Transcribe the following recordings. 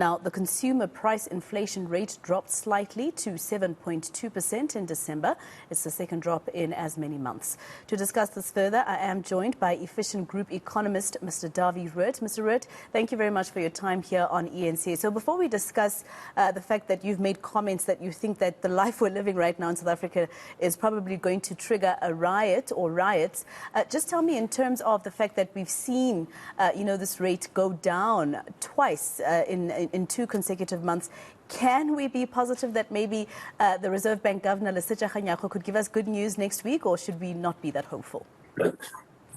Now, the consumer price inflation rate dropped slightly to 7.2% in December. It's the second drop in as many months. To discuss this further, I am joined by Efficient Group economist, Mr. Dawie Roodt. Mr. Roodt, thank you very much for your time here on eNCA. So before we discuss the fact that you've made comments that you think that the life we're living right now in South Africa is probably going to trigger a riot or riots, just tell me in terms of the fact that we've seen, this rate go down twice in 2 consecutive months. Can we be positive that maybe the Reserve Bank Governor, Lesitsha Kganyago, could give us good news next week, or should we not be that hopeful?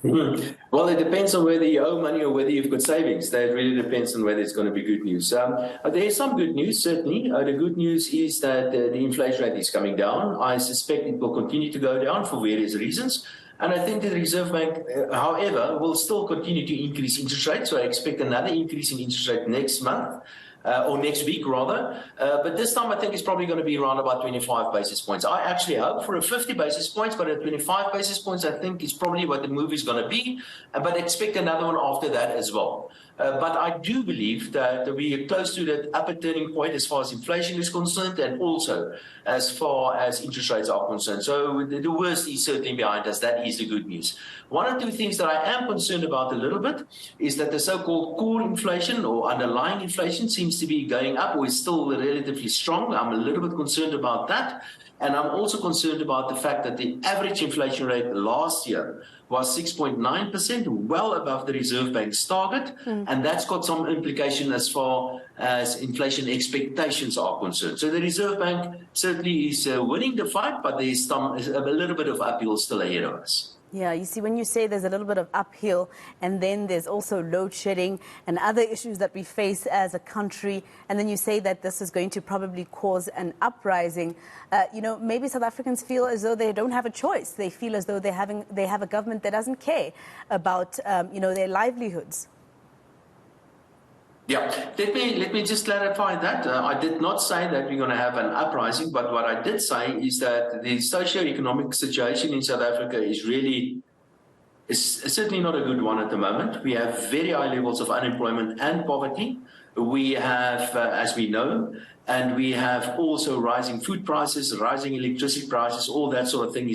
Well, it depends on whether you owe money or whether you've got savings. That really depends on whether it's going to be good news. There is some good news, certainly. The good news is that the inflation rate is coming down. I suspect it will continue to go down for various reasons. And I think the Reserve Bank, however, will still continue to increase interest rates. So I expect another increase in interest rate next month. Or next week, rather. But this time, I think it's probably going to be around about 25 basis points. I actually hope for a 50 basis points, but at 25 basis points, I think is probably what the move is going to be. But expect another one after that as well. But I do believe that we are close to that upper turning point as far as inflation is concerned, and also as far as interest rates are concerned. So the worst is certainly behind us. That is the good news. One or two things that I am concerned about a little bit is that the so-called core inflation or underlying inflation seems to be going up, or is still relatively strong. I'm a little bit concerned about that. And I'm also concerned about the fact that the average inflation rate last year was 6.9%, well above the Reserve Bank's target. And that's got some implication as far as inflation expectations are concerned. So the Reserve Bank certainly is winning the fight, but there's a little bit of uphill still ahead of us. Yeah, you see, when you say there's a little bit of uphill, and then there's also load shedding and other issues that we face as a country, and then you say that this is going to probably cause an uprising, maybe South Africans feel as though they don't have a choice. They feel as though they have a government that doesn't care about, their livelihoods. Yeah, let me just clarify that. I did not say that we're going to have an uprising, but what I did say is that the socio-economic situation in South Africa is certainly not a good one at the moment. We have very high levels of unemployment and poverty. We have, as we know, and we have also rising food prices, rising electricity prices, all that sort of thing.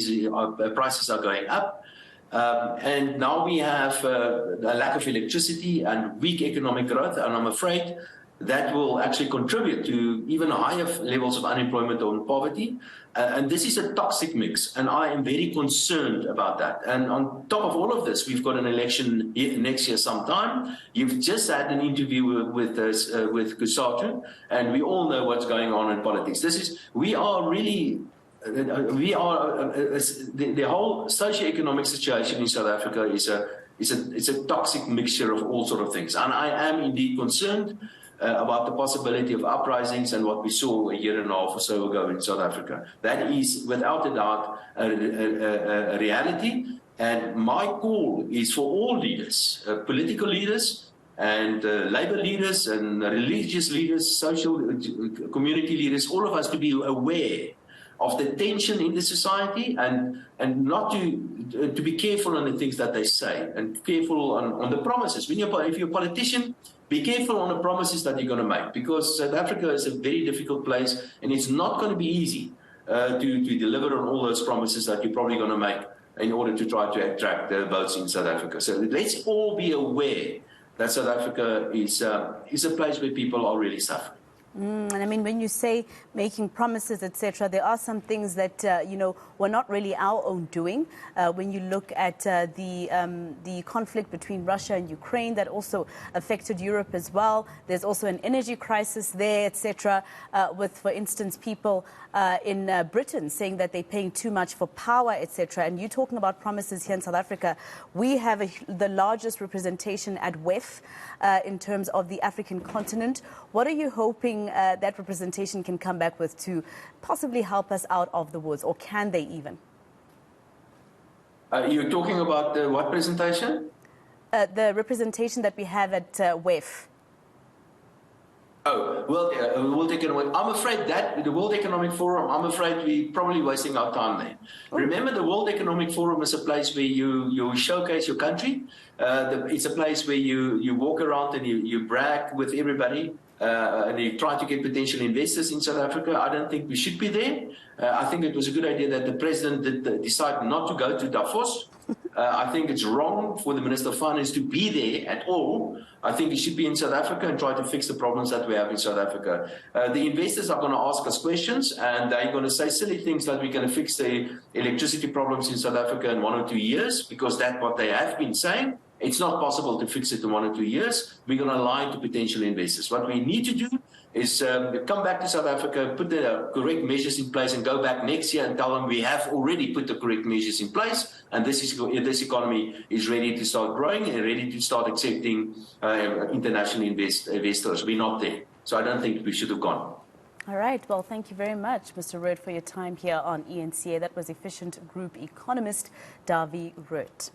Prices are going up. And now we have a lack of electricity and weak economic growth, and I'm afraid that will actually contribute to even higher levels of unemployment and poverty. And this is a toxic mix, and I am very concerned about that. And on top of all of this, we've got an election next year sometime. You've just had an interview with Kusatu, and we all know what's going on in politics. The whole socio-economic situation in South Africa is a toxic mixture of all sort of things. And I am indeed concerned about the possibility of uprisings and what we saw a year and a half or so ago in South Africa. That is, without a doubt, a reality. And my call is for all leaders, political leaders, and labor leaders, and religious leaders, social community leaders, all of us to be aware of the tension in the society, and not to be careful on the things that they say, and careful on the promises. If you're a politician, be careful on the promises that you're going to make, because South Africa is a very difficult place, and it's not going to be easy to deliver on all those promises that you're probably going to make in order to try to attract the votes in South Africa. So let's all be aware that South Africa is a place where people are really suffering. And I mean, when you say making promises, etc., there are some things that, were not really our own doing. When you look at the conflict between Russia and Ukraine, that also affected Europe as well. There's also an energy crisis there, etc., with, for instance, people in Britain saying that they're paying too much for power, etc. And you're talking about promises here in South Africa. We have the largest representation at WEF in terms of the African continent. What are you hoping that representation can come back with to possibly help us out of the woods, or can they even? You're talking about what presentation? The representation that we have at WEF. Oh, well, World Economic. I'm afraid that the World Economic Forum, I'm afraid we're probably wasting our time there. Oh. Remember, the World Economic Forum is a place where you showcase your country. It's a place where you walk around and you brag with everybody. and they try to get potential investors in South Africa. I don't think we should be there. I think it was a good idea that the president did decide not to go to Davos. I think it's wrong for the Minister of Finance to be there at all. I think he should be in South Africa and try to fix the problems that we have in South Africa. The investors are going to ask us questions, and they're going to say silly things like we're going to fix the electricity problems in South Africa in 1 or 2 years, because that's what they have been saying. It's not possible to fix it in 1 or 2 years. We're going to lie to potential investors. What we need to do is come back to South Africa, put the correct measures in place, and go back next year and tell them we have already put the correct measures in place, and this economy is ready to start growing and ready to start accepting international investors. We're not there. So I don't think we should have gone. All right. Well, thank you very much, Mr. Roodt, for your time here on eNCA. That was Efficient Group economist Dawie Roodt.